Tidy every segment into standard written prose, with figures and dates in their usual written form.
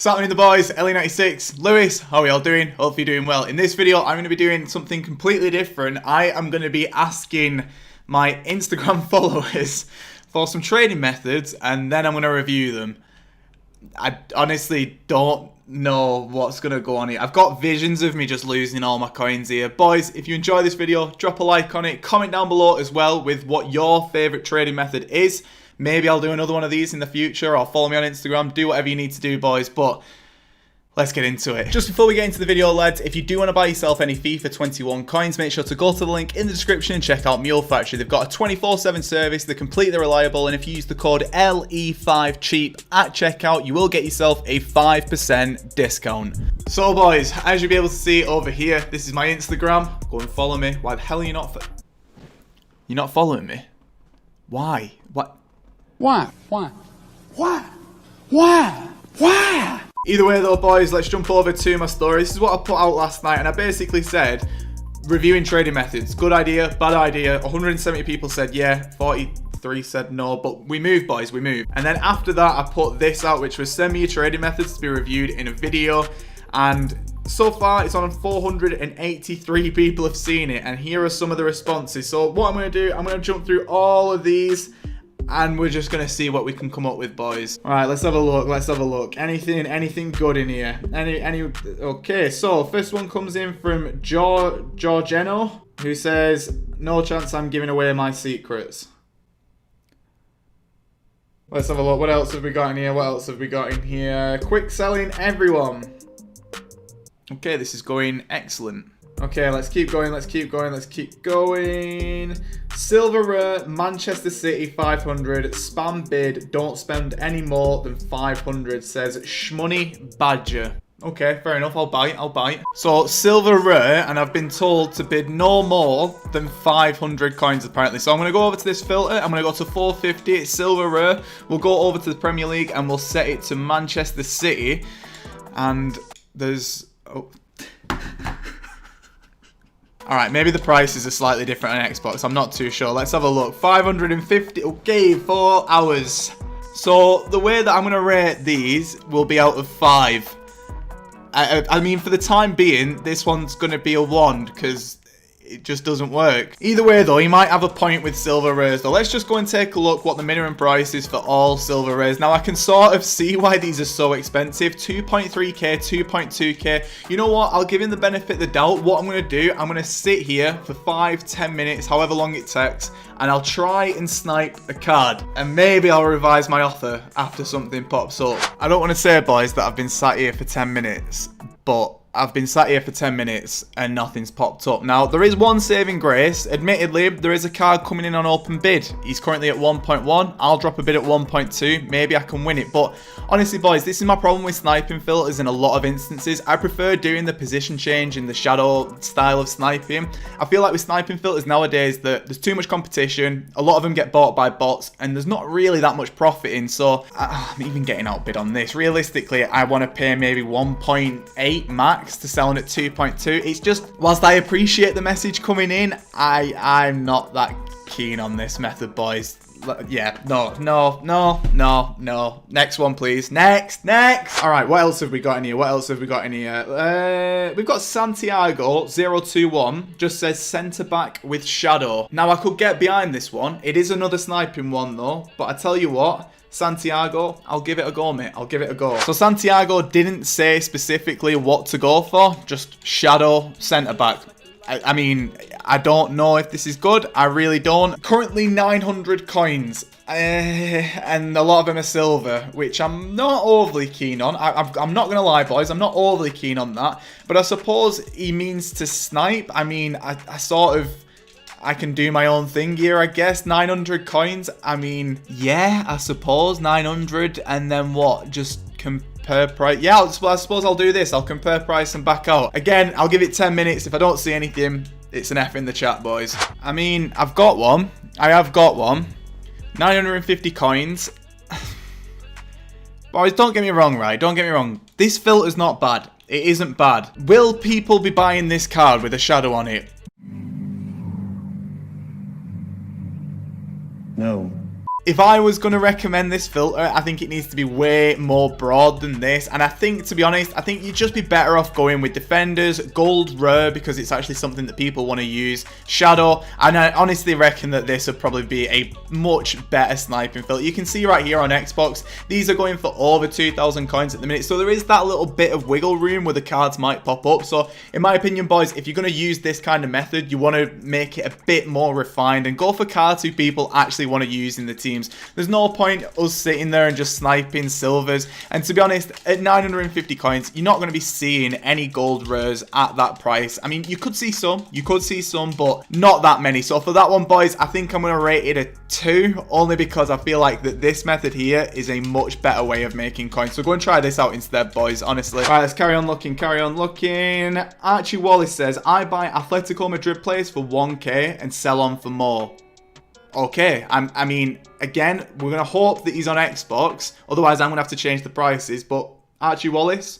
Saturday the boys, Ellie96, Lewis, how are y'all doing? Hope you're doing well. In this video, I'm going to be doing something completely different. I am going to be asking my Instagram followers for some trading methods, and then I'm going to review them. I honestly don't know what's going to go on here. I've got visions of me just losing all my coins here. Boys, if you enjoy this video, drop a like on it. Comment down below as well with what your favourite trading method is. Maybe I'll do another one of these in the future, or follow me on Instagram. Do whatever you need to do, boys, but let's get into it. Just before we get into the video, lads, if you do want to buy yourself any FIFA 21 coins, make sure to go to the link in the description and check out Mule Factory. They've got a 24/7 service. They're completely reliable, and if you use the code LE5CHEAP at checkout, you will get yourself a 5% discount. So, boys, as you'll be able to see over here, this is my Instagram. Go and follow me. Why the hell are you not... You're not following me? Why? What? Why? Why? Either way though, boys, let's jump over to my story. This is what I put out last night, and I basically said, reviewing trading methods, good idea, bad idea. 170 people said yeah, 43 said no, but we moved, boys, we moved. And then after that, I put this out, which was send me your trading methods to be reviewed in a video, and so far it's on 483 people have seen it, and here are some of the responses. So what I'm going to do, I'm going to jump through all of these, and we're just going to see what we can come up with, boys. All right, let's have a look. Anything good in here? Okay, so first one comes in from Giorgeno, who says, no chance I'm giving away my secrets. Let's have a look. What else have we got in here? Quick selling everyone. Okay, this is going excellent. Okay, let's keep going. Silver Rare, Manchester City 500, spam bid, don't spend any more than 500, says Shmoney Badger. Okay, fair enough, I'll bite. So, Silver Rare, and I've been told to bid no more than 500 coins apparently. So I'm going to go over to this filter, I'm going to go to 450, it's Silver Rare. We'll go over to the Premier League and we'll set it to Manchester City. And there's... Oh. Alright, maybe the prices are slightly different on Xbox. I'm not too sure. Let's have a look. 550. Okay, 4 hours. So, the way that I'm going to rate these will be out of 5. I mean, for the time being, this one's going to be a 1 because it just doesn't work. Either way, though, you might have a point with Silver Rares, though. Let's just go and take a look what the minimum price is for all Silver Rares. Now, I can sort of see why these are so expensive. 2.3k, 2.2k. You know what? I'll give him the benefit of the doubt. What I'm going to do, I'm going to sit here for 5-10 minutes, however long it takes, and I'll try and snipe a card. And maybe I'll revise my offer after something pops up. I don't want to say, boys, that I've been sat here for 10 minutes, but I've been sat here for 10 minutes and nothing's popped up. Now, there is one saving grace. Admittedly, there is a card coming in on open bid. He's currently at 1.1. I'll drop a bid at 1.2. Maybe I can win it. But honestly, boys, this is my problem with sniping filters in a lot of instances. I prefer doing the position change in the shadow style of sniping. I feel like with sniping filters nowadays that there's too much competition. A lot of them get bought by bots and there's not really that much profit in. So I'm even getting outbid on this. Realistically, I want to pay maybe 1.8 max to selling at 2.2. It's just, whilst I appreciate the message coming in, I'm not that keen on this method, boys. Yeah, no. Next one, please. Next. All right, what else have we got in here? We've got Santiago 021, just says centre back with shadow. Now, I could get behind this one. It is another sniping one, though, but I tell you what, Santiago, I'll give it a go, mate. I'll give it a go. So Santiago didn't say specifically what to go for, just shadow centre back. I mean, I don't know if this is good. I really don't. Currently 900 coins. And a lot of them are silver, which I'm not overly keen on. I'm not going to lie, boys. I'm not overly keen on that. But I suppose he means to snipe. I mean, I can do my own thing here, I guess. 900 coins. I mean, yeah, I suppose 900. And then what? Just compare price. Yeah, I suppose I'll do this. I'll compare price and back out. Again, I'll give it 10 minutes. If I don't see anything, it's an F in the chat, boys. I mean, I've got one. I have got one. 950 coins. Boys, don't get me wrong, right? Don't get me wrong. This filter's not bad. It isn't bad. Will people be buying this card with a shadow on it? No. If I was going to recommend this filter, I think it needs to be way more broad than this. And I think, to be honest, I think you'd just be better off going with defenders, gold rare, because it's actually something that people want to use, shadow. And I honestly reckon that this would probably be a much better sniping filter. You can see right here on Xbox, these are going for over 2,000 coins at the minute. So there is that little bit of wiggle room where the cards might pop up. So in my opinion, boys, if you're going to use this kind of method, you want to make it a bit more refined and go for cards who people actually want to use in the team. There's no point us sitting there and just sniping silvers. And to be honest, at 950 coins, you're not going to be seeing any gold rares at that price. I mean, you could see some, but not that many. So for that one, boys, I think I'm going to rate it a 2, only because I feel like that this method here is a much better way of making coins. So go and try this out instead, boys, honestly. All right, let's carry on looking, Archie Wallace says, I buy Atletico Madrid players for 1k and sell on for more. Okay, I mean, again, we're going to hope that he's on Xbox. Otherwise, I'm going to have to change the prices. But Archie Wallace,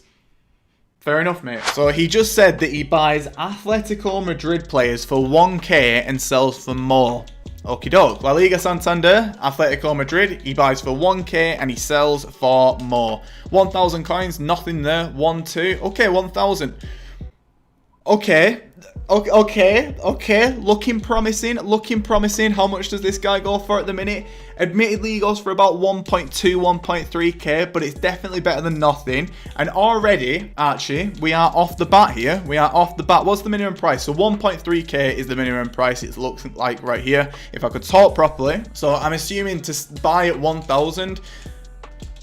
fair enough, mate. So he just said that he buys Atletico Madrid players for 1k and sells for more. Okie doke. La Liga Santander, Atletico Madrid, he buys for 1k and he sells for more. 1,000 coins, nothing there. 1, 2. Okay, 1,000. Okay. Looking promising. How much does this guy go for at the minute? Admittedly, he goes for about 1.2, 1.3k, but it's definitely better than nothing. And already, Archie, we are off the bat here. What's the minimum price? So 1.3k is the minimum price, it looks like right here, if I could talk properly. So I'm assuming to buy at 1,000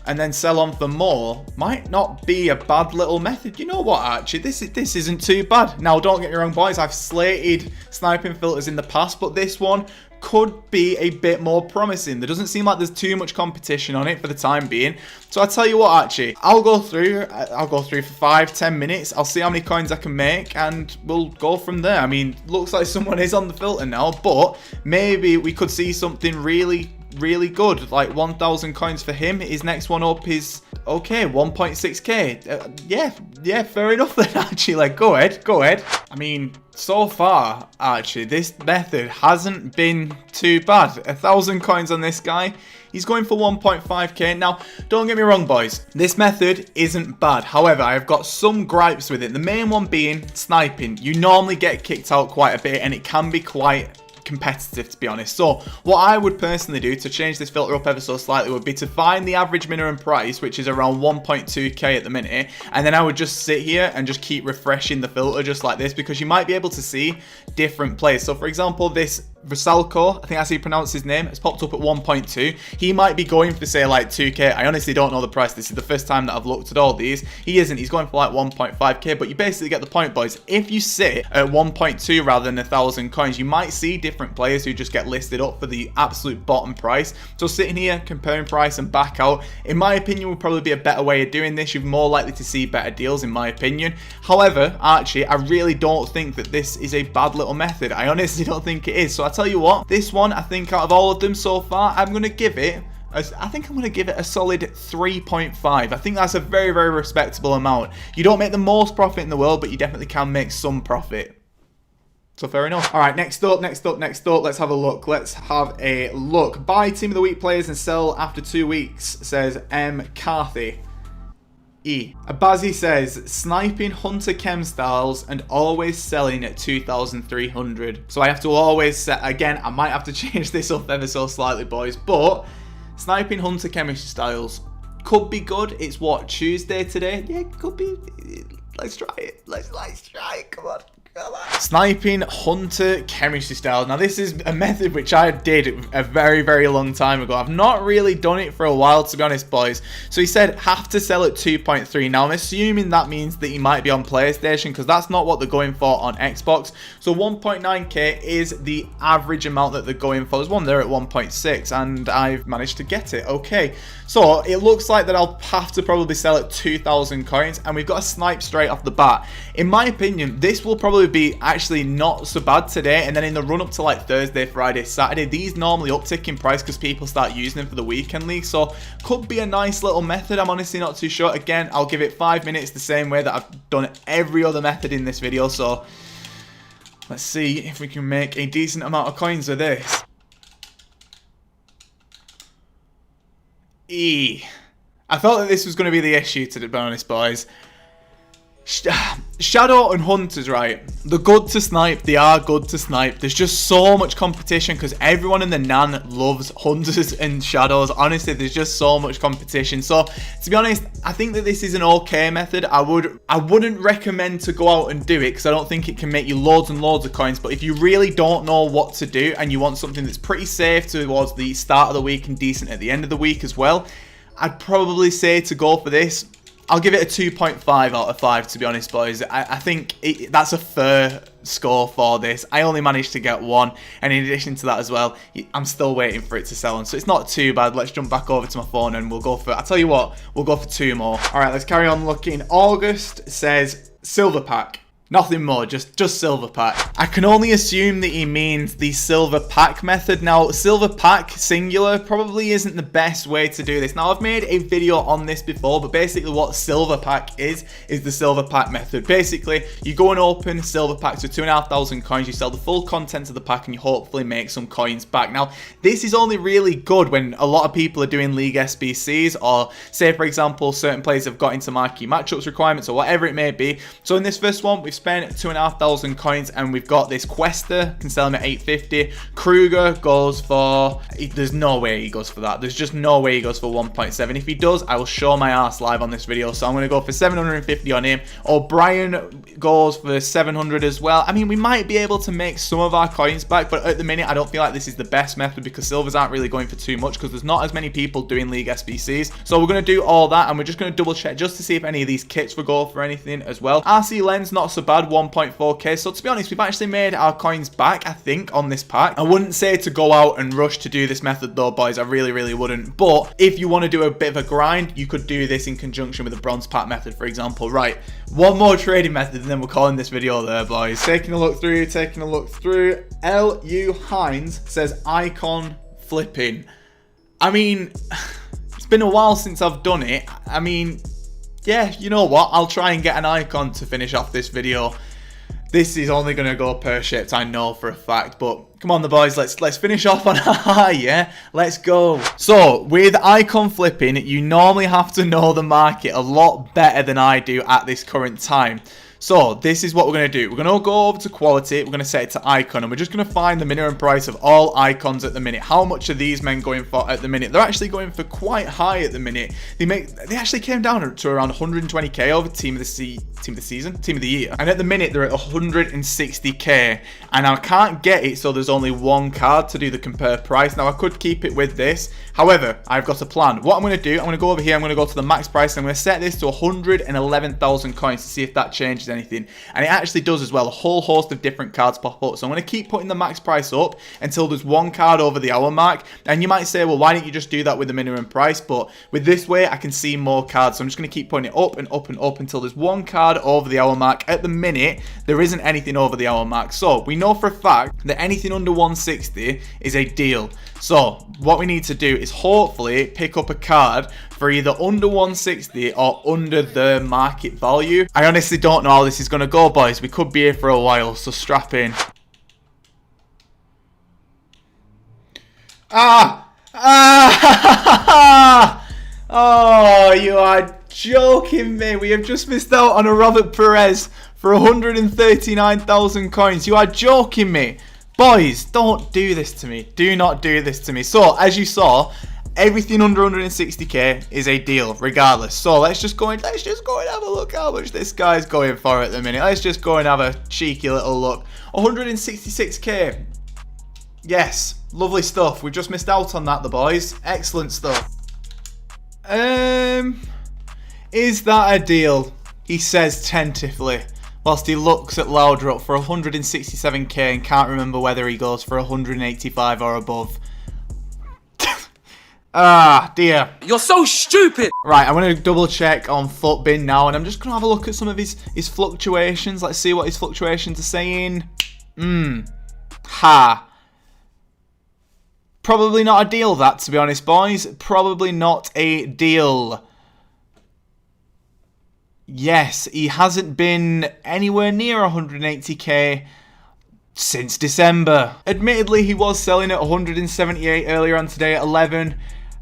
and then sell on for more might not be a bad little method. You know what, Archie? This isn't too bad. Now, don't get me wrong, boys. I've slated sniping filters in the past, but this one could be a bit more promising. There doesn't seem like there's too much competition on it for the time being. So I tell you what, Archie, I'll go through for 5-10 minutes. I'll see how many coins I can make, and we'll go from there. I mean, looks like someone is on the filter now, but maybe we could see something really good, like 1,000 coins for him. His next one up is okay, 1.6k. Yeah, fair enough then, Archie. Like, go ahead. I mean, so far, Archie, this method hasn't been too bad. 1,000 coins on this guy. He's going for 1.5k. Now, don't get me wrong, boys. This method isn't bad. However, I've got some gripes with it. The main one being sniping. You normally get kicked out quite a bit, and it can be quite competitive, to be honest. So what I would personally do to change this filter up ever so slightly would be to find the average minimum price, which is around 1.2k at the minute, and then I would just sit here and just keep refreshing the filter just like this, because you might be able to see different players. So for example, this Vasalco, I think that's how you pronounce his name, it's popped up at 1.2. He might be going for, say, like 2k. I honestly don't know the price. This is the first time that I've looked at all these. He isn't. He's going for like 1.5k, but you basically get the point, boys. If you sit at 1.2 rather than 1,000 coins, you might see different players who just get listed up for the absolute bottom price. So sitting here, comparing price and back out, in my opinion, would probably be a better way of doing this. You're more likely to see better deals, in my opinion. However, Archie, I really don't think that this is a bad little method. I honestly don't think it is. So I tell you what, this one, I think out of all of them so far, I'm going to give it a solid 3.5. I think that's a very, very respectable amount. You don't make the most profit in the world, but you definitely can make some profit. So fair enough. All right, next up. Let's have a look. Buy team of the week players and sell after 2 weeks, says M. Carthy. Abazi says, sniping hunter chem styles and always selling at 2,300. So I have to always set, again, I might have to change this up ever so slightly, boys, but sniping hunter chemistry styles could be good. It's what, Tuesday today? Yeah, it could be. Let's try it. Let's try it. Come on. Sniping hunter chemistry styles. Now this is a method which I did a very, very long time ago. I've not really done it for a while, to be honest, boys. So he said have to sell at 2.3. Now I'm assuming that means that he might be on PlayStation, because that's not what they're going for on Xbox. So 1.9k is the average amount that they're going for. There's one there at 1.6 and I've managed to get it. Okay, so it looks like that I'll have to probably sell at 2,000 coins, and we've got a snipe straight off the bat. In my opinion, this will probably be actually not so bad today, and then in the run up to like Thursday, Friday, Saturday, these normally uptick in price because people start using them for the weekend league. So could be a nice little method. I'm honestly not too sure. Again, I'll give it 5 minutes, the same way that I've done every other method in this video. So let's see if we can make a decent amount of coins with this. I thought that this was going to be the issue, to be honest, boys. Shadow and Hunters, right? They're good to snipe. They are good to snipe. There's just so much competition because everyone in the NAN loves Hunters and Shadows. Honestly, there's just so much competition. So, to be honest, I think that this is an okay method. I wouldn't recommend to go out and do it because I don't think it can make you loads and loads of coins. But if you really don't know what to do and you want something that's pretty safe towards the start of the week and decent at the end of the week as well, I'd probably say to go for this. I'll give it a 2.5 out of 5, to be honest, boys. I think that's a fair score for this. I only managed to get one, and in addition to that as well, I'm still waiting for it to sell on, so it's not too bad. Let's jump back over to my phone, and we'll go for, I'll tell you what, we'll go for 2 more. All right, let's carry on looking. August says Silver Pack. Nothing more, just silver pack. I can only assume that he means the silver pack method. Now, silver pack singular probably isn't the best way to do this. Now, I've made a video on this before, but basically what silver pack is the silver pack method. Basically, you go and open silver packs with 2,500 coins, you sell the full contents of the pack, and you hopefully make some coins back. Now, this is only really good when a lot of people are doing League SBCs, or say, for example, certain players have got into marquee matchups requirements, or whatever it may be. So in this first one, we've spent 2,500 coins, and we've got this Quester, can sell him at 850. Kruger goes for, there's no way he goes for that. There's just no way he goes for 1.7. If he does, I will show my ass live on this video. So I'm going to go for 750 on him. O'Brien goes for 700 as well. I mean, we might be able to make some of our coins back, but at the minute, I don't feel like this is the best method because silvers aren't really going for too much because there's not as many people doing League SBCs. So we're going to do all that, and we're just going to double check just to see if any of these kits will go for anything as well. RC Lens, not so bad, 1.4k. So to be honest, we've actually made our coins back, I think, on this pack. I wouldn't say to go out and rush to do this method though, boys. I really wouldn't. But if you want to do a bit of a grind, you could do this in conjunction with the bronze pack method, for example. Right, one more trading method, and then we're calling this video there, boys. Taking a look through. L.U. Hines says icon flipping. I mean, it's been a while since I've done it. I mean, yeah, you know what? I'll try and get an icon to finish off this video. This is only going to go pear-shaped, I know for a fact, but come on the boys, let's finish off on a high, yeah? Let's go. So, with icon flipping, you normally have to know the market a lot better than I do at this current time. So, this is what we're going to do. We're going to go over to quality, we're going to set it to icon, and we're just going to find the minimum price of all icons at the minute. How much are these men going for at the minute? They're actually going for quite high at the minute. They actually came down to around 120k over team of the year. And at the minute, they're at 160k. And I can't get it, so there's only one card to do the compare price. Now, I could keep it with this. However, I've got a plan. What I'm going to do, I'm going to go over here, I'm going to go to the max price, and I'm going to set this to 111,000 coins to see if that changes anything. And it actually does as well. A whole host of different cards pop up. So I'm going to keep putting the max price up until there's one card over the hour mark. And you might say, well, why don't you just do that with the minimum price? But with this way, I can see more cards. So I'm just going to keep putting it up and up and up until there's one card over the hour mark. At the minute, there isn't anything over the hour mark. So we know for a fact that anything under 160 is a deal. So what we need to do is hopefully pick up a card for either under 160 or under the market value. I honestly don't know how this is going to go, boys. We could be here for a while, so strap in. Oh, you are joking me. We have just missed out on a Robert Perez for 139,000 coins. You are joking me. Boys, don't do this to me. Do not do this to me. So, as you saw, everything under 160k is a deal, regardless. So let's just go and have a look how much this guy's going for at the minute. Let's just go and have a cheeky little look. 166k. Yes, lovely stuff. We've just missed out on that, the boys. Excellent stuff. Is that a deal? He says tentatively, whilst he looks at Loudrop for 167k and can't remember whether he goes for 185 or above. Ah, dear. You're so stupid! Right, I'm going to double check on Footbin now, and I'm just going to have a look at some of his fluctuations. Let's see what his fluctuations are saying. Probably not a deal, that, to be honest, boys. Probably not a deal. Yes, he hasn't been anywhere near 180k since December. Admittedly, he was selling at 178 earlier on today at 11.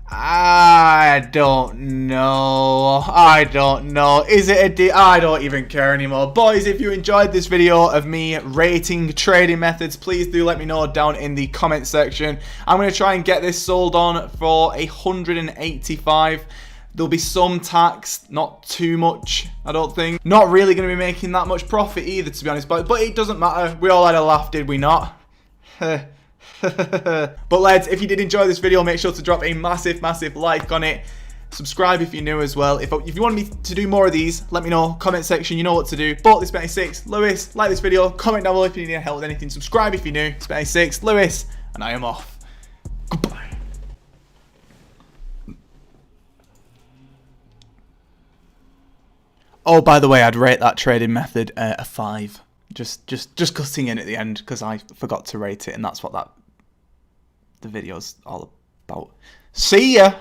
I don't know. I don't know. Is it a D? I don't even care anymore. Boys, if you enjoyed this video of me rating trading methods, please do let me know down in the comment section. I'm going to try and get this sold on for 185. There'll be some tax, not too much, I don't think. Not really going to be making that much profit either, to be honest. But it doesn't matter. We all had a laugh, did we not? But lads, if you did enjoy this video, make sure to drop a massive like on it. Subscribe if you're new as well. If you want me to do more of these, let me know. Comment section, you know what to do. Bought this 26 Lewis. Like this video, comment down below if you need help with anything. Subscribe if you're new. 26 Lewis, and I am off. Goodbye. Oh, by the way, I'd rate that trading method a 5. Just cutting in at the end because I forgot to rate it, and that's what the video's all about. See ya!